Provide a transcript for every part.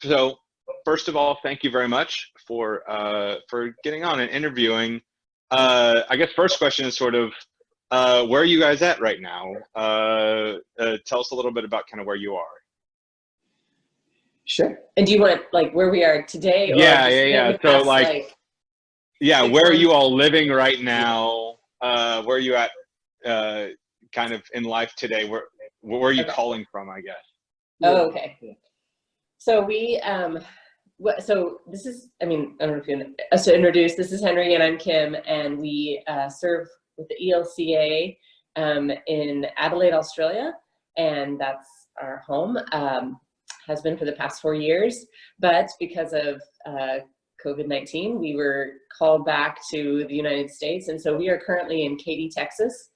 So first of all, thank you very much for getting on and interviewing. I guess first question is sort of where are you guys at right now? Tell us a little bit about kind of where you are. Sure. And do you want like where we are today? Or Yeah, just yeah. So past, like, yeah, six where are months? you all living right now? Where are you at kind of in life today? Where are you Okay. calling from, I guess? Oh, okay. So we, so this is, I don't know if you want us to introduce, this is Henry and I'm Kim, and we serve with the ELCA in Adelaide, Australia, and that's our home. Has been for the past 4 years, but because of COVID-19, we were called back to the United States, and so we are currently in Katy, Texas,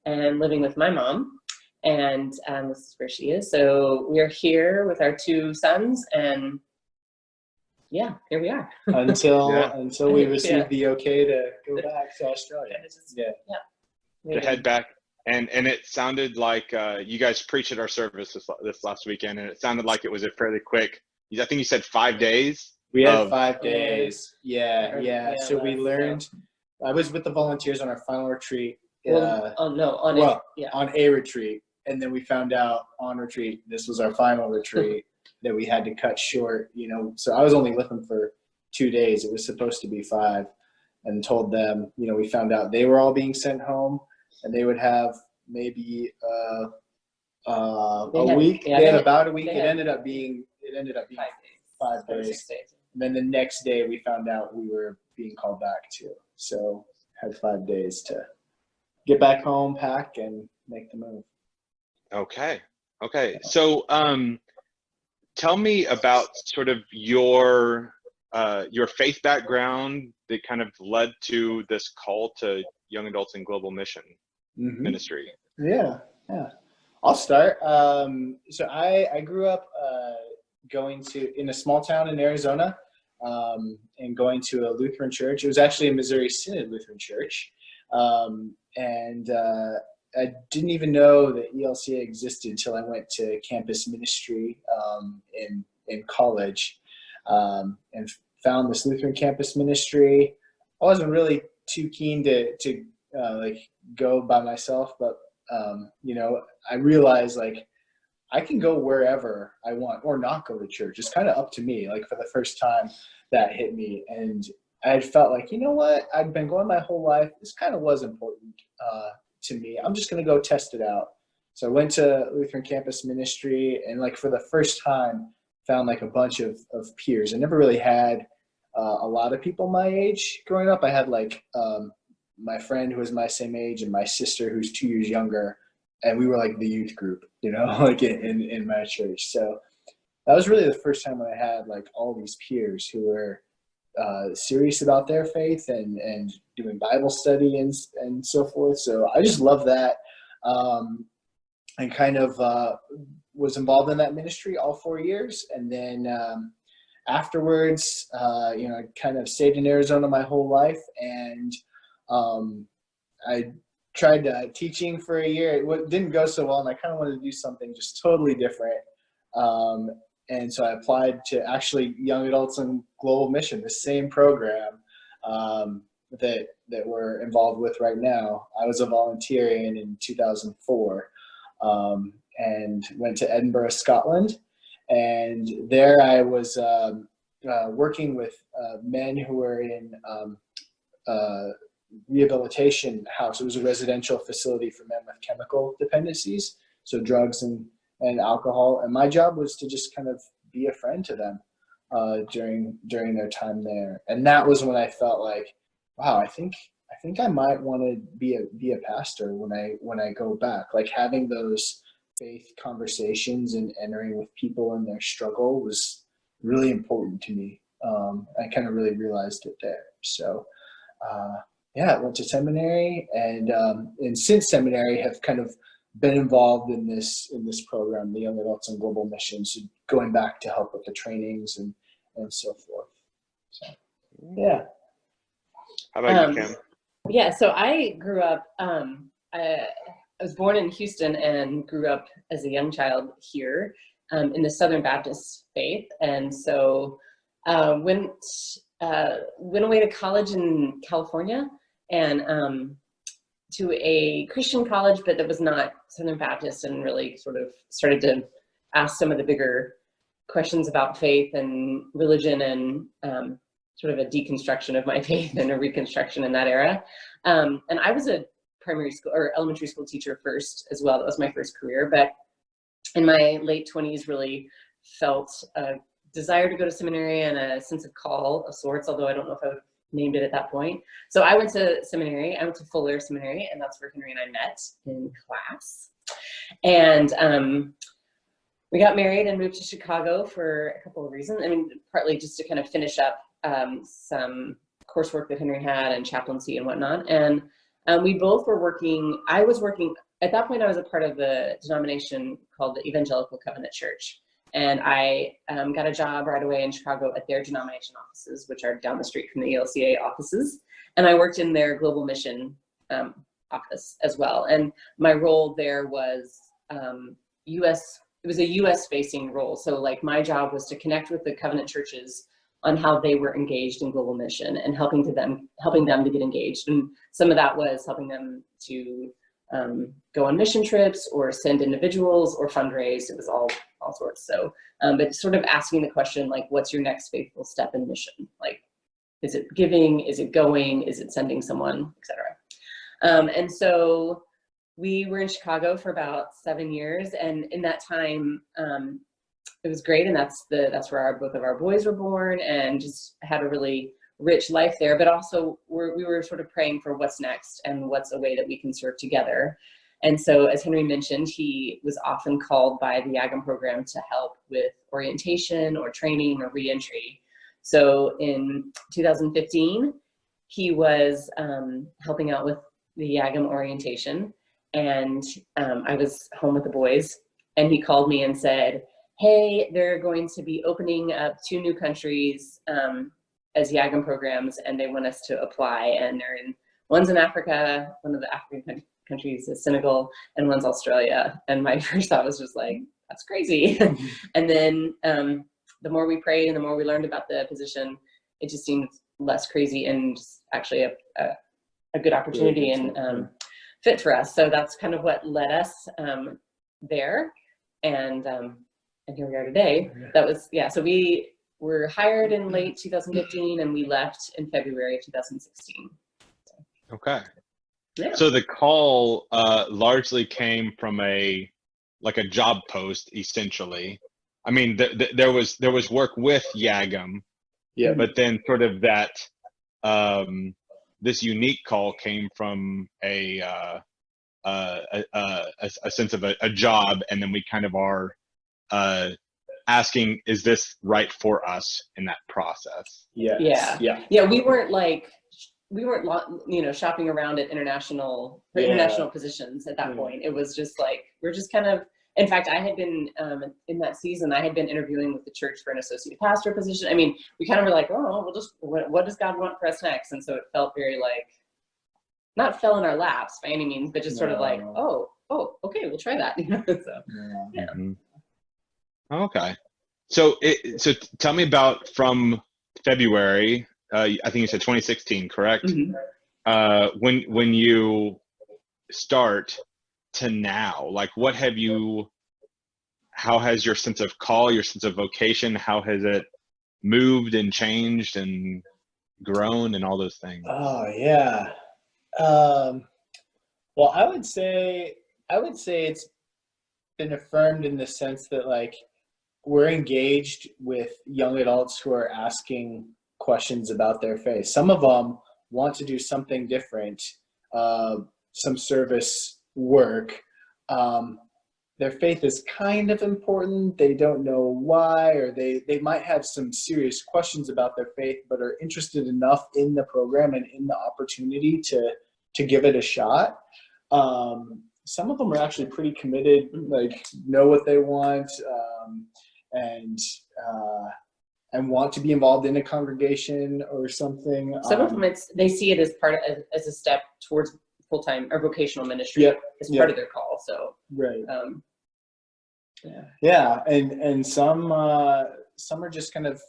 and living with my mom. And this is where she is. So we're here with our 2 sons, and yeah, here we are. until we receive the okay to go back to Australia. To head back. And it sounded like you guys preached at our service this last weekend, and it sounded like it was a fairly quick. I think you said 5 days. We had 5 days. Yeah. So we learned. I was with the volunteers on our final retreat. On a retreat, and then we found out on retreat this was our final retreat that we had to cut short. So I was only with them for 2 days. It was supposed to be 5, and told them. We found out they were all being sent home. And they would have maybe a week. They had about a week. It ended up being 5 days. And then the next day we found out we were being called back too. So had 5 days to get back home, pack, and make the move. Okay. So tell me about sort of your faith background that kind of led to this call to young adults in global mission ministry. Yeah. I'll start. So I grew up going in a small town in Arizona, and going to a Lutheran church. It was actually a Missouri Synod Lutheran church, and I didn't even know that ELCA existed until I went to campus ministry in college, and found this Lutheran campus ministry. I wasn't really too keen to go by myself, but I realized I can go wherever I want or not go to church. It's kind of up to me. For the first time that hit me, and I had felt what, I'd been going my whole life. This kind of was important to me. I'm just going to go test it out. So I went to Lutheran campus ministry, and for the first time found a bunch of peers. I never really had a lot of people my age growing up. I had my friend who was my same age and my sister who's 2 years younger, and we were the youth group, in my church. So that was really the first time when I had all these peers who were serious about their faith and doing Bible study and so forth. So I just love that, and kind of was involved in that ministry all 4 years. And then afterwards, I kind of stayed in Arizona my whole life, and I tried teaching for a year. It didn't go so well, and I kind of wanted to do something just totally different. And so I applied to actually Young Adults in Global Mission, the same program that we're involved with right now. I was a volunteer in 2004, and went to Edinburgh, Scotland. And there I was working with men who were in rehabilitation house. It was a residential facility for men with chemical dependencies, so drugs and alcohol. And my job was to just kind of be a friend to them during their time there. And that was when I felt wow, I think I might want to be a pastor when I go back. Having those faith conversations and entering with people in their struggle was really important to me. I kind of really realized it there. So I went to seminary, and since seminary have kind of been involved in this program, the Young Adults in Global Missions, so going back to help with the trainings and so forth. So yeah. How about you, Kim? Yeah, so I grew up. I was born in Houston and grew up as a young child here, in the Southern Baptist faith. And so went away to college in California, and to a Christian college, but that was not Southern Baptist, and really sort of started to ask some of the bigger questions about faith and religion, and sort of a deconstruction of my faith and a reconstruction in that era. And I was a primary school or elementary school teacher first as well. That was my first career, but in my late 20s really felt a desire to go to seminary and a sense of call of sorts, although I don't know if I would have named it at that point. So I went to seminary. I went to Fuller Seminary, and that's where Henry and I met in class. And we got married and moved to Chicago for a couple of reasons. I mean, partly just to kind of finish up some coursework that Henry had and chaplaincy and whatnot. And we both were working. I was working, at that point I was a part of the denomination called the Evangelical Covenant Church. And I got a job right away in Chicago at their denomination offices, which are down the street from the ELCA offices. And I worked in their global mission office as well. And my role there was it was a US facing role. So like my job was to connect with the covenant churches on how they were engaged in global mission and helping them to get engaged. And some of that was helping them to go on mission trips or send individuals or fundraise. It was all sorts. So, but sort of asking the question, like, what's your next faithful step in mission? Like, is it giving? Is it going? Is it sending someone, etc.? And so we were in Chicago for about 7 years. And in that time, it was great. And that's where both of our boys were born, and just had a really rich life there. But also we were sort of praying for what's next and what's a way that we can serve together. And so, as Henry mentioned, he was often called by the YAGM program to help with orientation or training or reentry. So in 2015, he was helping out with the YAGM orientation, and I was home with the boys, and he called me and said, hey, they're going to be opening up 2 new countries as YAGM programs, and they want us to apply. And one's in Africa, one of the African countries is Senegal, and one's Australia. And my first thought was just like, that's crazy. And then the more we prayed and the more we learned about the position, it just seemed less crazy and just actually a good opportunity and fit for us. So that's kind of what led us there. And here we are today. That was, so we were hired in late 2015 and we left in February of 2016. Okay. Yeah. So the call largely came from a job post, essentially. I mean, there was work with YAGM, but then sort of that this unique call came from a sense of a job, and then we kind of are asking, is this right for us in that process? Yeah. We weren't shopping around at international positions at that point. It was just like, we're just kind of, in fact, I had been in that season, I had been interviewing with the church for an associate pastor position. I mean, we kind of were like, oh, we'll just, what does God want for us next? And so it felt very like, not fell in our laps by any means, but just sort of like, oh, okay, we'll try that. So, yeah. Mm-hmm. Okay. So tell me about from February, I think you said 2016, correct? Mm-hmm. When you start to now, like how has your sense of call, your sense of vocation, how has it moved and changed and grown and all those things? Oh yeah. Well, I would say it's been affirmed in the sense that like we're engaged with young adults who are asking questions about their faith. Some of them want to do something different, some service work. Their faith is kind of important. They don't know why, or they might have some serious questions about their faith, but are interested enough in the program and in the opportunity to give it a shot. Some of them are actually pretty committed, like know what they want, and want to be involved in a congregation or something. Some of them, they see it as a step towards full-time or vocational ministry as part of their call. So right. Yeah, and some are just kind of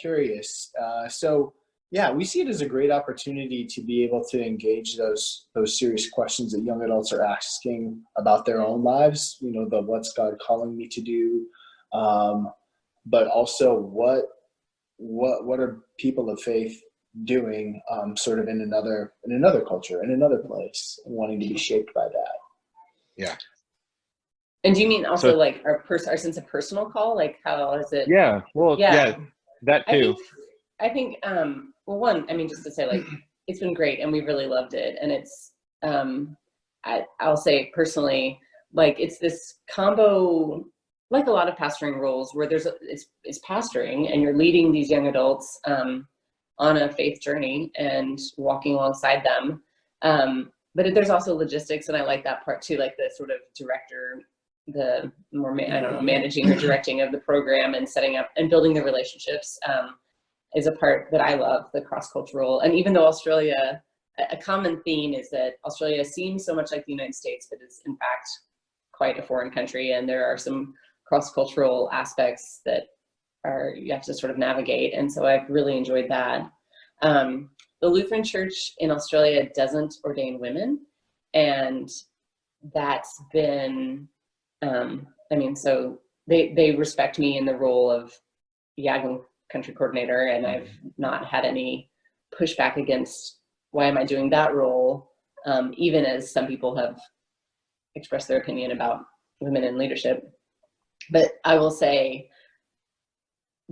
curious. So yeah, we see it as a great opportunity to be able to engage those serious questions that young adults are asking about their own lives. You know, the what's God calling me to do, but also what are people of faith doing, sort of in another culture, in another place, and wanting to be shaped by that. Yeah. And do you mean also So, like our sense of personal call? Like how is it? yeah, well, yeah, that too. I think, well, one, I mean, just to say, like, it's been great and we really loved it. And it's, I'll say personally, like, it's this combo, like a lot of pastoring roles where it's pastoring and you're leading these young adults on a faith journey and walking alongside them. But there's also logistics, and I like that part too, like the sort of director, the more, I don't know, managing or directing of the program and setting up and building the relationships is a part that I love, the cross-cultural. And even though Australia, a common theme is that Australia seems so much like the United States, but it's in fact quite a foreign country, and there are some cross-cultural aspects that you have to sort of navigate. And so I've really enjoyed that. The Lutheran Church in Australia doesn't ordain women, and that's been, I mean, so they respect me in the role of Yagan country coordinator, and I've not had any pushback against why am I doing that role, even as some people have expressed their opinion about women in leadership. But I will say,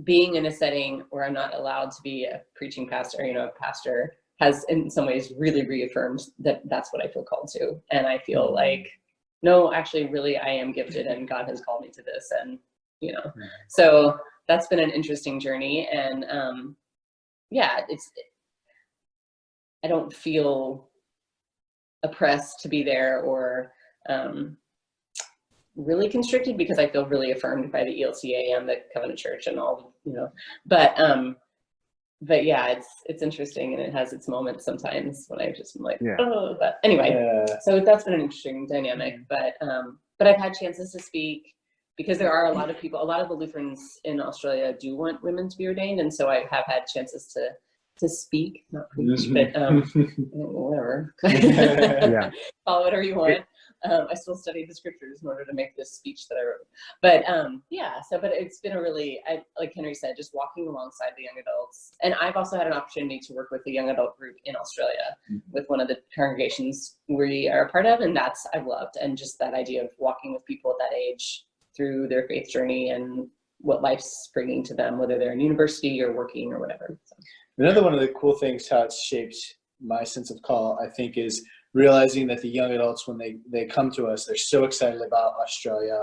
being in a setting where I'm not allowed to be a preaching pastor, a pastor, has in some ways really reaffirmed that that's what I feel called to. And I feel like, no, actually, really, I am gifted and God has called me to this. And, so that's been an interesting journey. And I don't feel oppressed to be there or really constricted, because I feel really affirmed by the ELCA and the Covenant Church and all, but yeah, it's interesting, and it has its moments sometimes when I just am like, oh, but anyway, so that's been an interesting dynamic, but I've had chances to speak, because there are a lot of people, a lot of the Lutherans in Australia do want women to be ordained, and so I have had chances to speak, not preach, but whatever. Call it whatever you want. I still studied the scriptures in order to make this speech that I wrote. But but it's been a really, like Henry said, just walking alongside the young adults. And I've also had an opportunity to work with a young adult group in Australia with one of the congregations we are a part of, and I've loved. And just that idea of walking with people at that age through their faith journey and what life's bringing to them, whether they're in university or working or whatever. So. Another one of the cool things, how it's shaped my sense of call, I think, is realizing that the young adults, when they come to us, they're so excited about Australia,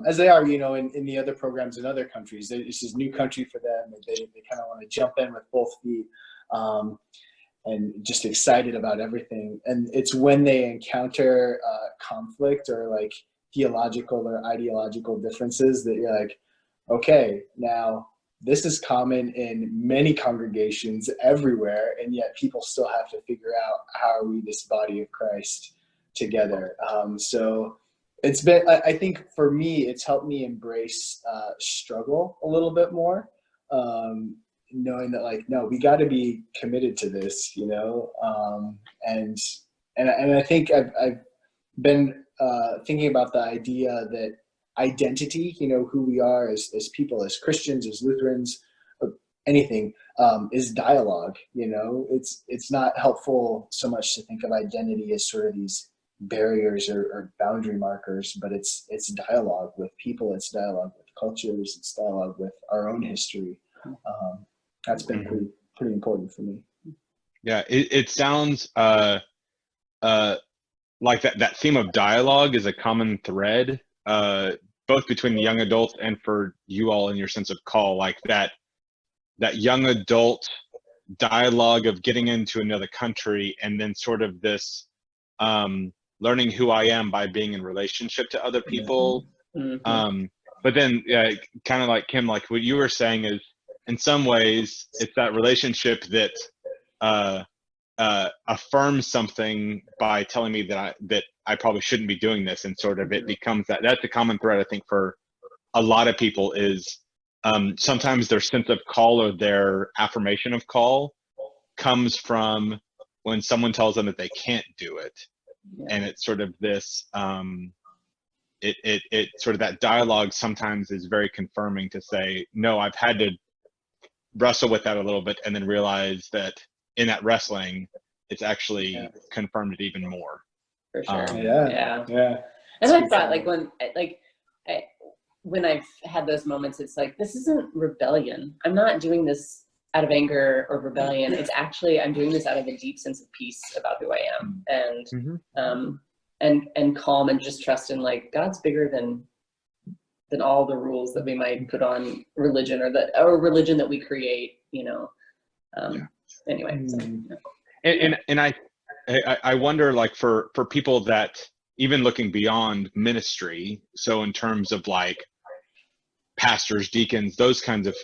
as they are, in the other programs in other countries. This is new country for them. They kind of want to jump in with both feet, and just excited about everything. And it's when they encounter conflict or like theological or ideological differences that you're like, okay, now this is common in many congregations everywhere, and yet people still have to figure out, how are we this body of Christ together? So it's been, I think for me, it's helped me embrace struggle a little bit more, knowing that, like, no, we got to be committed to this, and I think I've been thinking about the idea that identity, who we are as people, as Christians, as Lutherans, anything, is dialogue. It's not helpful so much to think of identity as sort of these barriers or boundary markers, but it's dialogue with people, it's dialogue with cultures, it's dialogue with our own history. That's been pretty important for me. Yeah, it sounds like that theme of dialogue is a common thread, both between the young adults and for you all in your sense of call, like that young adult dialogue of getting into another country, and then sort of this learning who I am by being in relationship to other people. But then kind of like Kim, like what you were saying is, in some ways, it's that relationship that affirm something by telling me that I probably shouldn't be doing this, and sort of it becomes that's a common thread I think for a lot of people is sometimes their sense of call or their affirmation of call comes from when someone tells them that they can't do it. And it's sort of this it sort of that dialogue sometimes is very confirming to say, no, I've had to wrestle with that a little bit and then realize that in that wrestling it's actually confirmed it even more. For sure. Yeah. And I thought when I've had those moments, it's like, this isn't rebellion. I'm not doing this out of anger or rebellion. It's actually, I'm doing this out of a deep sense of peace about who I am, and calm, and just trust in like God's bigger than all the rules that we might put on religion or religion that we create, you know. Anyway. So, and I wonder, like for people that even looking beyond ministry, so in terms of like pastors, deacons, those kinds of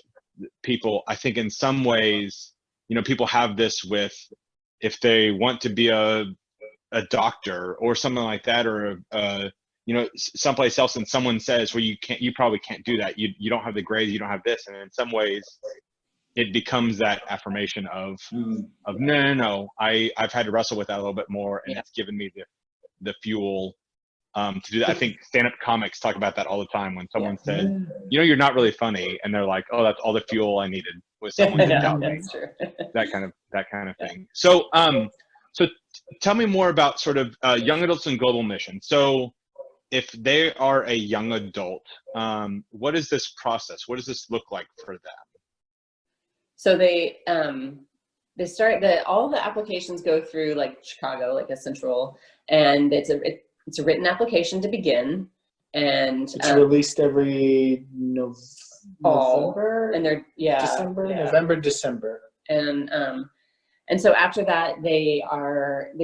people, I think in some ways, you know, people have this with, if they want to be a doctor or something like that, or you know, someplace else, and someone says, well, you probably can't do that. You don't have the grades, you don't have this. And in some ways it becomes that affirmation of no, I've had to wrestle with that a little bit more, and it's given me the fuel to do that. I think stand-up comics talk about that all the time when someone says, you know, you're not really funny, and they're like, oh, that's all the fuel I needed was someone to doubt me. that kind of thing. So so tell me more about sort of young adults and global mission. So if they are a young adult, what is this process? What does this look like for them? So they start all the applications go through like Chicago, like a central, and it's a written application to begin, and it's released every November, and they're November, December, and so after that they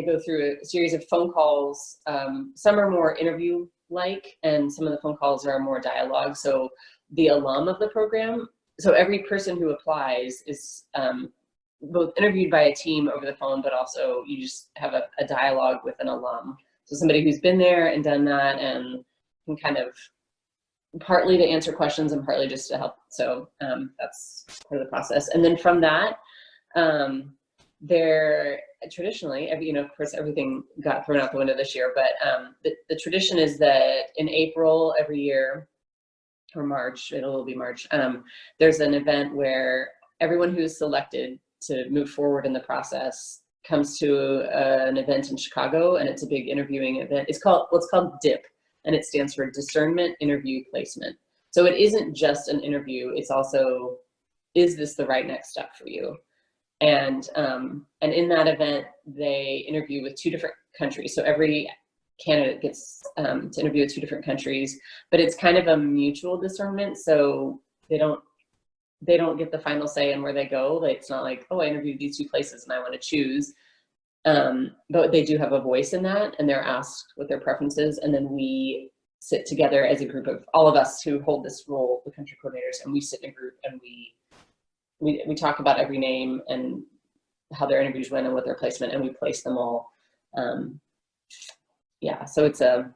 go through a series of phone calls. Some are more interview like, and some of the phone calls are more dialogue. So the alum of the program, so every person who applies is both interviewed by a team over the phone, but also you just have a dialogue with an alum. So somebody who's been there and done that, and can kind of partly to answer questions and partly just to help. So that's part of the process. And then from that, they're traditionally, of course, everything got thrown out the window this year, but the tradition is that in April every year, or March, it'll be March, there's an event where everyone who's selected to move forward in the process comes to an event in Chicago, and it's a big interviewing event. It's called DIP, and it stands for Discernment Interview Placement. So it isn't just an interview, it's also, is this the right next step for you? And in that event, they interview with 2 different countries. So every candidate gets to interview with 2 different countries, but it's kind of a mutual discernment. So they don't get the final say in where they go. It's not like, oh, I interviewed these 2 places and I want to choose. But they do have a voice in that, and they're asked what their preference is. And then we sit together as a group of all of us who hold this role, the country coordinators, and we sit in a group and we talk about every name and how their interviews went and what their placement, and we place them all. So it's a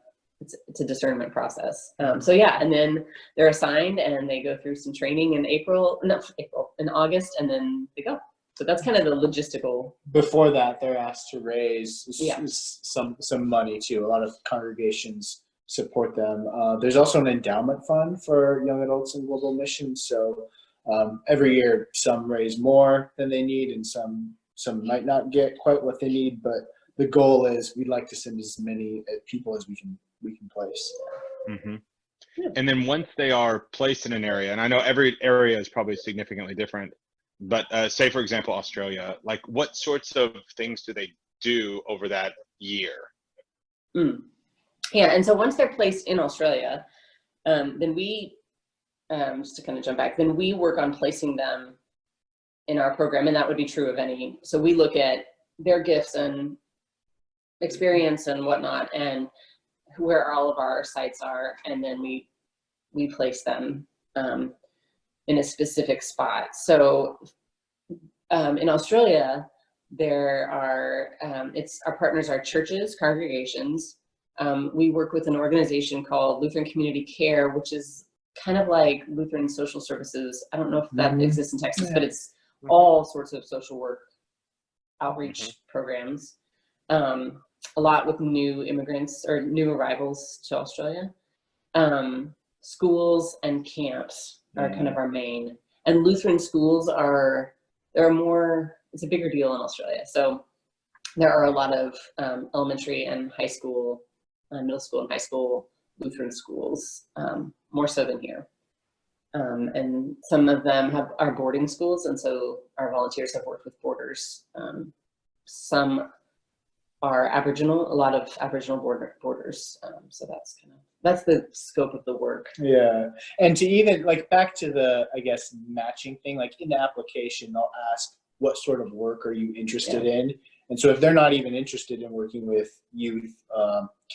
discernment process. And then they're assigned and they go through some training in in August, and then they go. So that's kind of the logistical. Before that, they're asked to raise some money too. A lot of congregations support them. There's also an endowment fund for young adults in global mission. So every year, some raise more than they need, and some might not get quite what they need. But the goal is we'd like to send as many people as we can place. Mm-hmm. And then once they are placed in an area, and I know every area is probably significantly different, but say for example Australia, like what sorts of things do they do over that year? Yeah, and so once they're placed in Australia, then we just to kind of jump back, then we work on placing them in our program, and that would be true of any. So we look at their gifts and experience and whatnot, and where all of our sites are, and then we place them in a specific spot. So in Australia, There are, our partners are churches, congregations. We work with an organization called Lutheran Community Care, which is kind of like Lutheran Social Services. I don't know if that exists in Texas, but it's all sorts of social work outreach programs. A lot with new immigrants or new arrivals to Australia. Schools and camps are kind of our main. And Lutheran schools it's a bigger deal in Australia. So there are a lot of elementary and high school, middle school and high school Lutheran schools, more so than here. And some of them are boarding schools, and so our volunteers have worked with boarders. Some are Aboriginal, a lot of Aboriginal boarders. So that's the scope of the work. Yeah, and to even like back to the, I guess, matching thing, like in the application, they'll ask what sort of work are you interested in? And so if they're not even interested in working with youth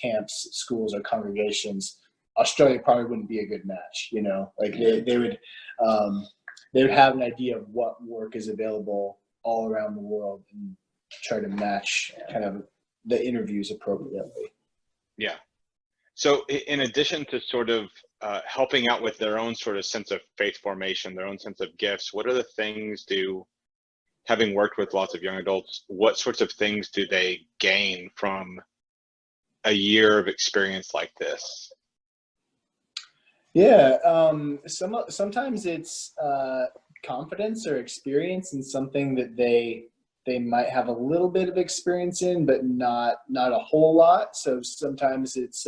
camps, schools, or congregations, Australia probably wouldn't be a good match, you know, like they would have an idea of what work is available all around the world and try to match kind of the interviews appropriately. Yeah. So in addition to sort of helping out with their own sort of sense of faith formation, their own sense of gifts, what are the things having worked with lots of young adults, what sorts of things do they gain from a year of experience like this? Yeah, sometimes it's confidence or experience in something that they might have a little bit of experience in, but not a whole lot. So sometimes it's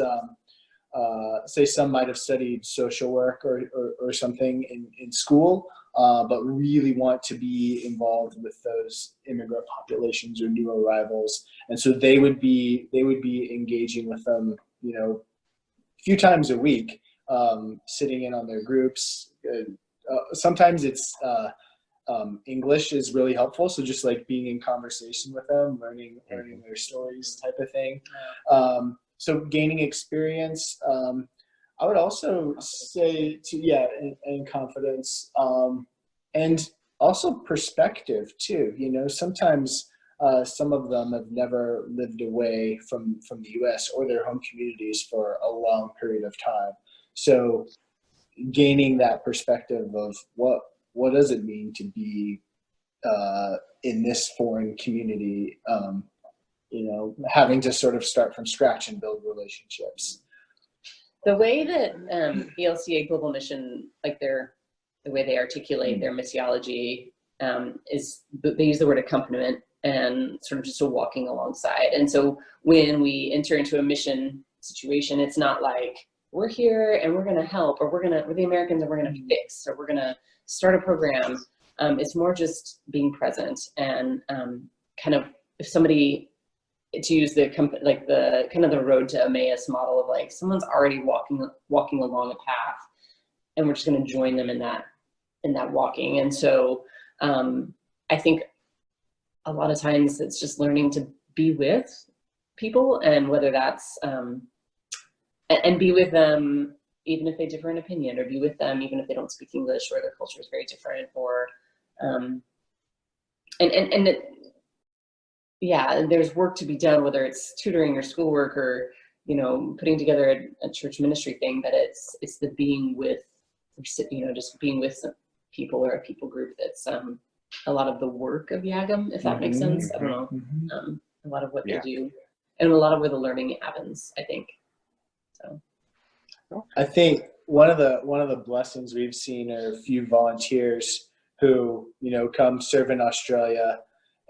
say some might have studied social work or something in school, but really want to be involved with those immigrant populations or new arrivals, and so they would be engaging with them, you know, a few times a week, sitting in on their groups. Sometimes it's English is really helpful, so just like being in conversation with them, learning their stories, type of thing. So gaining experience. I would also say and confidence, and also perspective too. You know, sometimes some of them have never lived away from the U.S. or their home communities for a long period of time. So gaining that perspective of what does it mean to be in this foreign community, you know, having to sort of start from scratch and build relationships. The way that ELCA Global Mission, like the way they articulate their missiology, is they use the word accompaniment and sort of just a walking alongside. And so when we enter into a mission situation, it's not like we're here and we're going to help, or we're the Americans and we're going to fix, or we're going to start a program. It's more just being present and kind of, if somebody, to use the kind of the road to Emmaus model of like someone's already walking along a path, and we're just going to join them in that walking. And so I think a lot of times it's just learning to be with people, and whether that's and be with them even if they differ in opinion, or be with them even if they don't speak English, or their culture is very different, or there's work to be done, whether it's tutoring or schoolwork or, you know, putting together a church ministry thing, but it's the being with, you know, just being with some people or a people group that's a lot of the work of YAGM, if that makes sense. I don't know, a lot of what they do, and a lot of where the learning happens, I think. So I think one of the blessings we've seen are a few volunteers who, you know, come serve in Australia,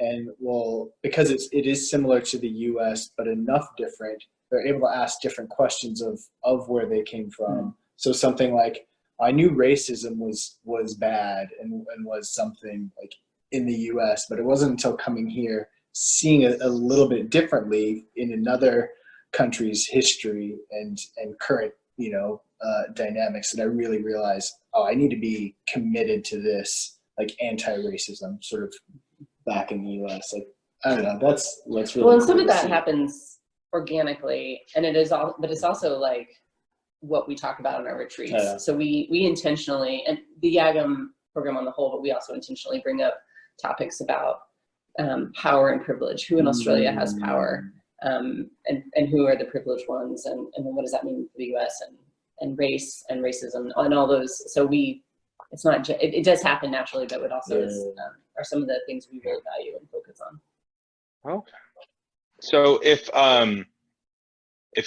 and will, because it is similar to the U.S. but enough different, they're able to ask different questions of where they came from. So something like, I knew racism was bad and was something like in the U.S., but it wasn't until coming here, seeing it a little bit differently in another country's history and current, you know, dynamics, that I really realized, I need to be committed to this, like anti-racism sort of back in the U.S. Like, I don't know, that's really well, and cool some of that see. Happens organically, and it is all, but it's also like what we talk about in our retreats. Yeah. So we intentionally, and the YAGM program on the whole, but we also intentionally bring up topics about power and privilege. Who in Australia has power, and who are the privileged ones, and then what does that mean for the U.S. and race and racism and all those. So it's not it does happen naturally, but it also is are some of the things we really value and focus on. Okay. So if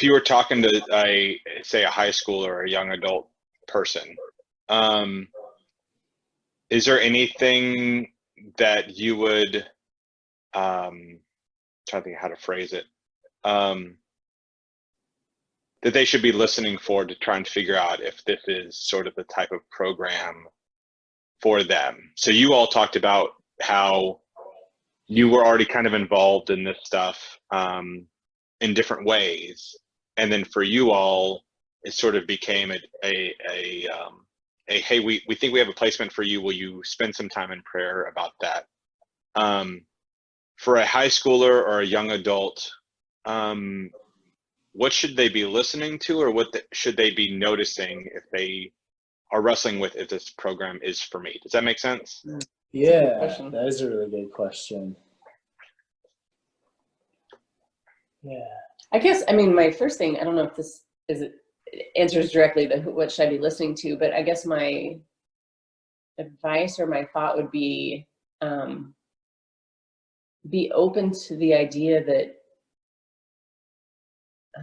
you were talking to say a high schooler or a young adult person, is there anything that you would trying to think how to phrase it, that they should be listening for to try and figure out if this is sort of the type of program for them? So you all talked about how you were already kind of involved in this stuff in different ways, and then for you all, it sort of became a hey, we think we have a placement for you. Will you spend some time in prayer about that? For a high schooler or a young adult, what should they be listening to, or should they be noticing if they are wrestling with if this program is for me? Does that make sense? Yeah, that is a really good question. Yeah. I guess, I mean, my first thing, I don't know if this answers directly to what should I be listening to, but I guess my advice or my thought would be open to the idea that, I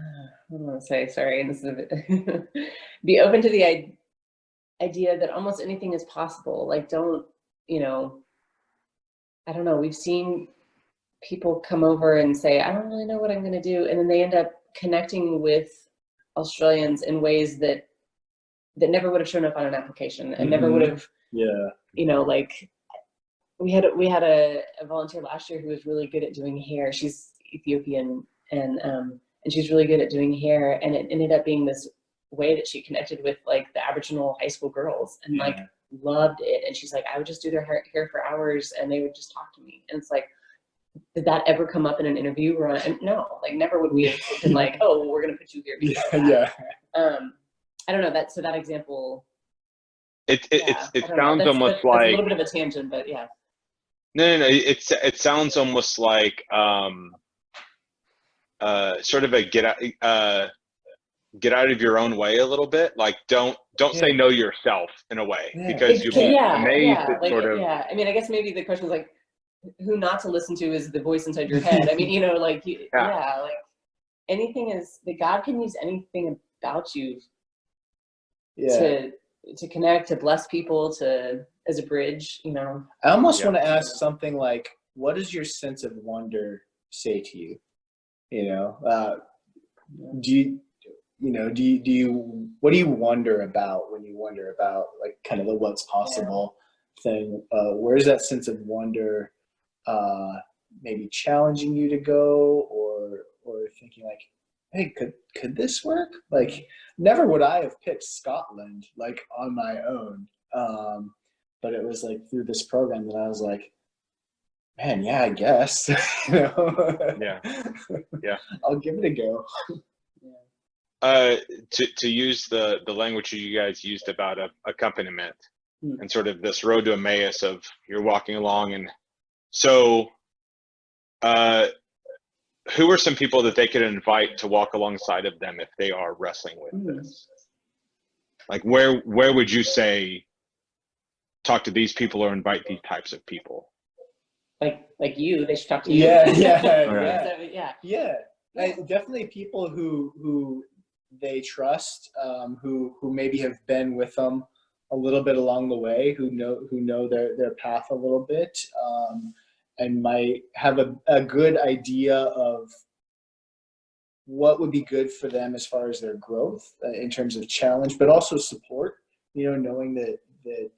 don't want to say, sorry, and this is a bit, be open to the idea that almost anything is possible. Like, don't, I don't know, we've seen people come over and say, I don't really know what I'm going to do. And then they end up connecting with Australians in ways that never would have shown up on an application and never would have, like we had a volunteer last year who was really good at doing hair. She's Ethiopian and she's really good at doing hair. And it ended up being this way that she connected with like the Aboriginal high school girls and like loved it. And she's like, I would just do their hair for hours and they would just talk to me. And it's like, did that ever come up in an interview? No, like never would we have been like, oh, well, we're going to put you here. I don't know that. So that example. It sounds almost like a little bit of a tangent, but yeah. No. It sounds almost like sort of a get out of your own way a little bit. Like don't say no yourself in a way, because you'll be amazed at like, sort of. Yeah, I mean, I guess maybe the question is like, who not to listen to is the voice inside your head. I mean, like like anything is that God can use anything about you to connect, to bless people, as a bridge, I almost want to ask something like, what does your sense of wonder say to you? What do you wonder about when you wonder about like kind of the what's possible thing? Where's that sense of wonder maybe challenging you to go, or thinking like, hey, could this work? Like, never would I have picked Scotland like on my own, but it was like through this program that I was like, man, yeah, I guess. Yeah I'll give it a go. To use the language you guys used about accompaniment and sort of this road to Emmaus of you're walking along, and so who are some people that they could invite to walk alongside of them if they are wrestling with this? Like where would you say talk to these people or invite these types of people? Like you, they should talk to you. Definitely people who they trust, who maybe have been with them a little bit along the way, who know their path a little bit, and might have a good idea of what would be good for them as far as their growth in terms of challenge, but also support, knowing that they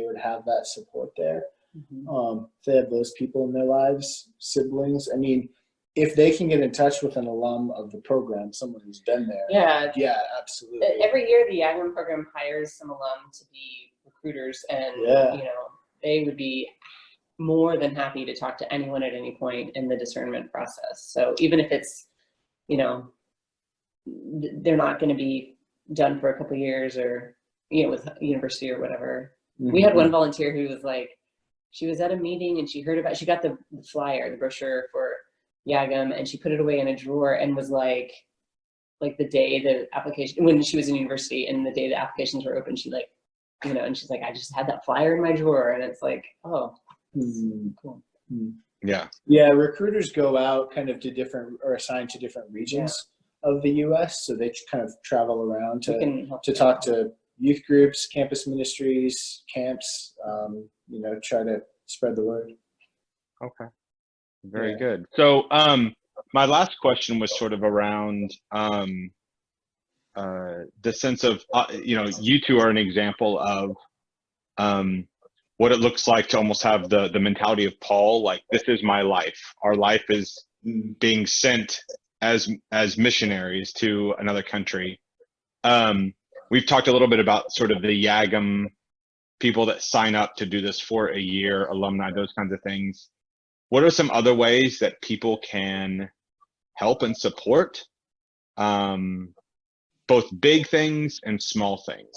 would have that support there. If they have those people in their lives, siblings. I mean, if they can get in touch with an alum of the program, someone who's been there. Yeah, absolutely. Every year the Yagam program hires some alum to be recruiters, and they would be more than happy to talk to anyone at any point in the discernment process. So even if it's, they're not going to be done for a couple of years, or with university or whatever. We had one volunteer who was like, she was at a meeting and she got the flyer, the brochure for YAGM, and she put it away in a drawer and was like the day the application, when she was in university and the day the applications were open, she like, and she's like, I just had that flyer in my drawer. And it's like, oh, cool. Yeah. Yeah, recruiters go out kind of to different, or assigned to different regions of the U.S. So they kind of travel around to talk to youth groups, campus ministries, camps, try to spread the word. Okay. Very good. So my last question was sort of around the sense of, you two are an example of what it looks like to almost have the mentality of Paul, like, this is my life. Our life is being sent as missionaries to another country. We've talked a little bit about sort of the YAGM people that sign up to do this for a year, alumni, those kinds of things. What are some other ways that people can help and support both big things and small things?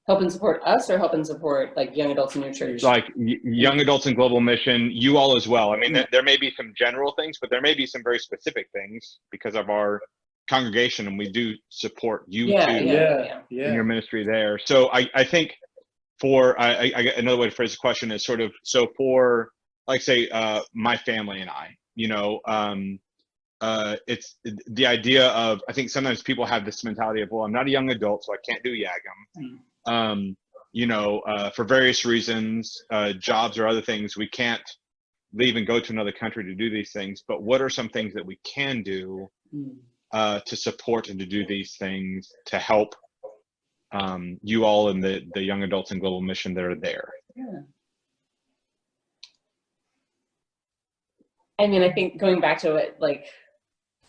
Help and support us, or help and support like young adults in your church? Like young adults in global mission, you all as well. I mean, there may be some general things, but there may be some very specific things because of our congregation, and we do support you too in your ministry there. So I think I another way to phrase the question is sort of, so for, like, say, my family and I, it's the idea of, I think sometimes people have this mentality of, well, I'm not a young adult, so I can't do YAGM. For various reasons, jobs or other things, we can't leave and go to another country to do these things. But what are some things that we can do to support and to do these things to help you all and the young adults in global mission that are there? Yeah. I mean, I think going back to it, like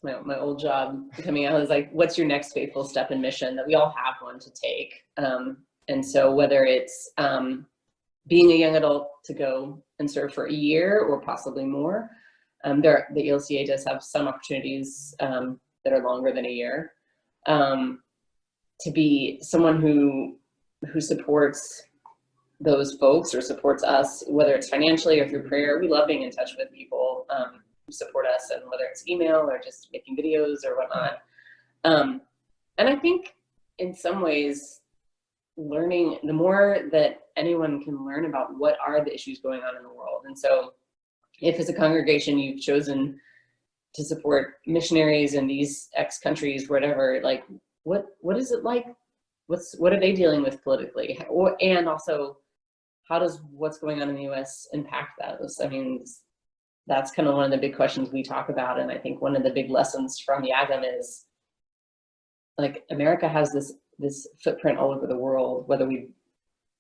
my old job coming out, is like, what's your next faithful step in mission? That we all have one to take. And so whether it's being a young adult to go and serve for a year or possibly more, the ELCA does have some opportunities that are longer than a year. To be someone who supports those folks or supports us, whether it's financially or through prayer. We love being in touch with people who support us, and whether it's email or just making videos or whatnot. And I think in some ways, learning, the more that anyone can learn about what are the issues going on in the world. And so if as a congregation you've chosen to support missionaries in these X countries, whatever, like, what is it like? What are they dealing with politically? And also, how does what's going on in the US impact those? I mean, that's kind of one of the big questions we talk about. And I think one of the big lessons from YAGM is, like, America has this footprint all over the world, whether we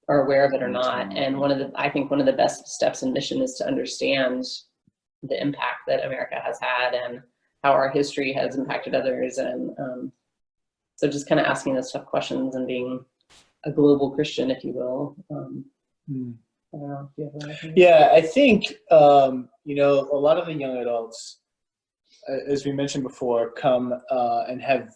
are aware of it or not. And I think one of the best steps in mission is to understand the impact that America has had and how our history has impacted others. And so just kind of asking those tough questions and being a global Christian, if you will. I don't know if you have anything. Yeah, I think, a lot of the young adults, as we mentioned before, come and have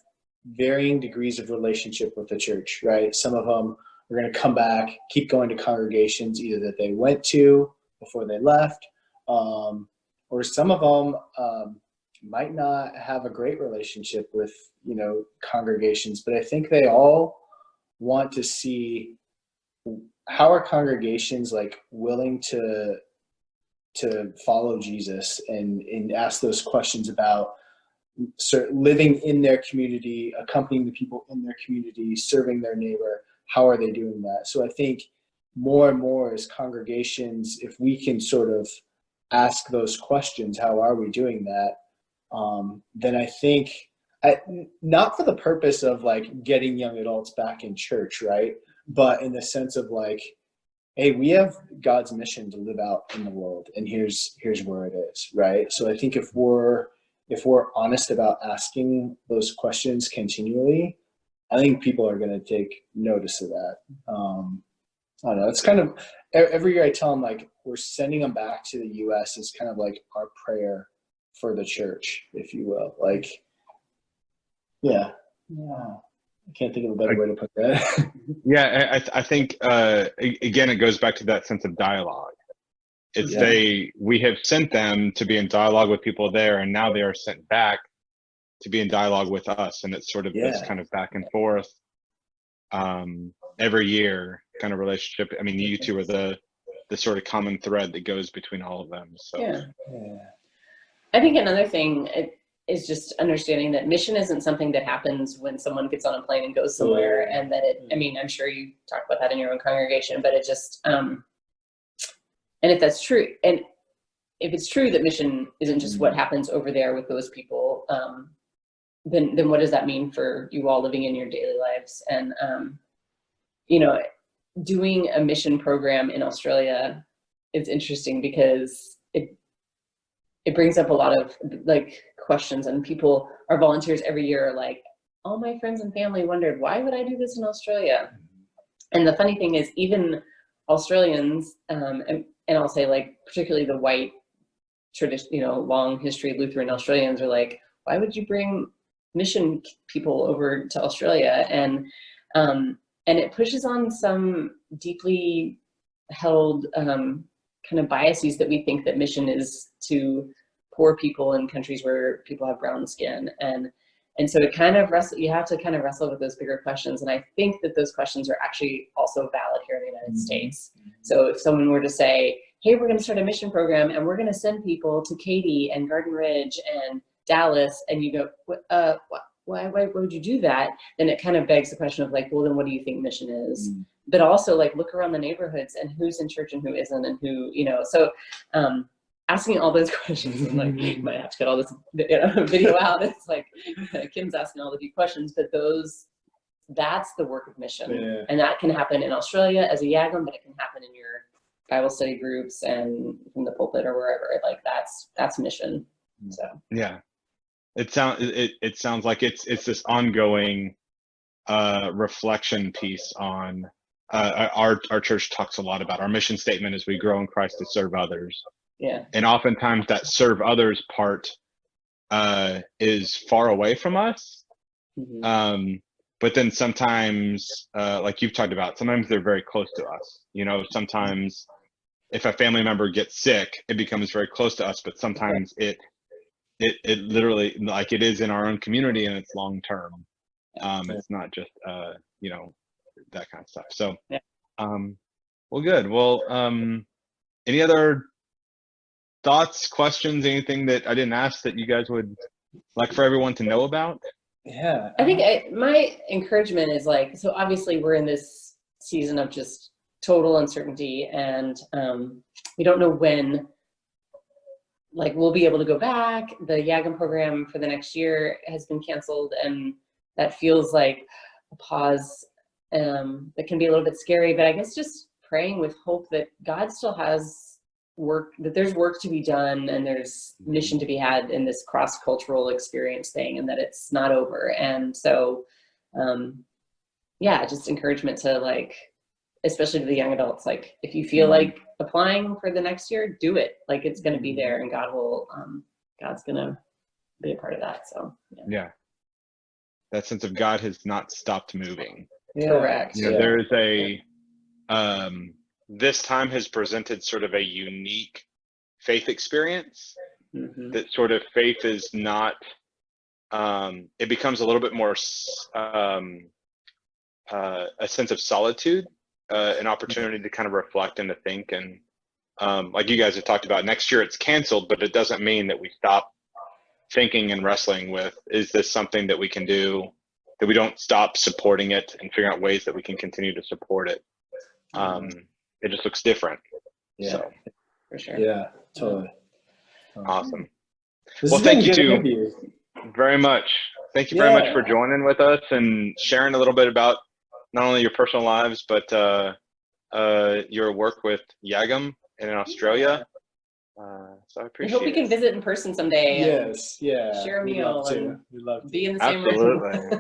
varying degrees of relationship with the church, right? Some of them are going to come back, keep going to congregations either that they went to before they left, or some of them might not have a great relationship with, congregations, but I think they all want to see how are congregations like willing to follow Jesus and ask those questions about living in their community, accompanying the people in their community, serving their neighbor. How are they doing that? So I think more and more as congregations, if we can sort of ask those questions, how are we doing that? Then I think, not for the purpose of like getting young adults back in church, right? But in the sense of like, hey, we have God's mission to live out in the world, and here's where it is, right? So I think if we're honest about asking those questions continually, I think people are going to take notice of that. I don't know. It's kind of every year I tell them, like, we're sending them back to the U.S. is kind of like our prayer for the church, if you will. Like, yeah. I can't think of a better way to put that. Yeah, I think again, it goes back to that sense of dialogue. It's we have sent them to be in dialogue with people there, and now they are sent back to be in dialogue with us, and it's sort of this kind of back and forth every year kind of relationship. I mean, you two are the sort of common thread that goes between all of them. So yeah. I think another thing is just understanding that mission isn't something that happens when someone gets on a plane and goes somewhere, and that I mean, I'm sure you talk about that in your own congregation, but it just and if that's true, and if it's true that mission isn't just what happens over there with those people, then what does that mean for you all living in your daily lives? And you know, doing a mission program in Australia, it's interesting because it brings up a lot of like questions, and our volunteers every year are like, all my friends and family wondered, why would I do this in Australia? And the funny thing is, even Australians, and I'll say like particularly the white tradition, long history Lutheran Australians are like, why would you bring mission people over to Australia? And it pushes on some deeply held kind of biases that we think that mission is to poor people in countries where people have brown skin. And so you have to kind of wrestle with those bigger questions. And I think that those questions are actually also valid here in the United States. So if someone were to say, hey, we're going to start a mission program and we're going to send people to Katy and Garden Ridge and Dallas, and you go, why would you do that? Then it kind of begs the question of like, well, then what do you think mission is? But also like look around the neighborhoods and who's in church and who isn't, and who, so asking all those questions, and like you might have to get all this video out. It's like Kim's asking all the deep questions, but that's the work of mission. And that can happen in Australia as a YAGM, but it can happen in your Bible study groups and from the pulpit or wherever. Like that's mission. So yeah. It sounds like it's this ongoing reflection piece on our church talks a lot about our mission statement as we grow in Christ to serve others. Yeah. And oftentimes that serve others part is far away from us. But then sometimes, like you've talked about, sometimes they're very close to us. Sometimes if a family member gets sick, it becomes very close to us, but sometimes it literally, like it is in our own community, and it's long term. It's not just that kind of stuff. So well, good. Well, any other thoughts, questions, anything that I didn't ask that you guys would like for everyone to know about? Yeah, I think my encouragement is like, so obviously we're in this season of just total uncertainty, and we don't know when like we'll be able to go back. The YAGM program for the next year has been canceled, and that feels like a pause that can be a little bit scary, but I guess just praying with hope that God still has work, that there's work to be done, and there's mission to be had in this cross-cultural experience thing, and that it's not over. And so just encouragement to like, especially to the young adults, like if you feel like applying for the next year, do it. Like it's going to be there, and God's going to be a part of that. So yeah, that sense of God has not stopped moving. Correct. There is a this time has presented sort of a unique faith experience. That sort of faith is not it becomes a little bit more a sense of solitude, an opportunity to kind of reflect and to think. And like you guys have talked about, next year it's canceled, but it doesn't mean that we stop thinking and wrestling with, is this something that we can do, that we don't stop supporting it and figuring out ways that we can continue to support it. It just looks different. So for sure. Yeah, totally. Awesome. Well, thank you too very much. Thank you very much for joining with us and sharing a little bit about not only your personal lives, but your work with YAGM in Australia. So I appreciate it. I hope we can visit in person someday. Yes, Share a meal and we'd love to be in the same room. Absolutely.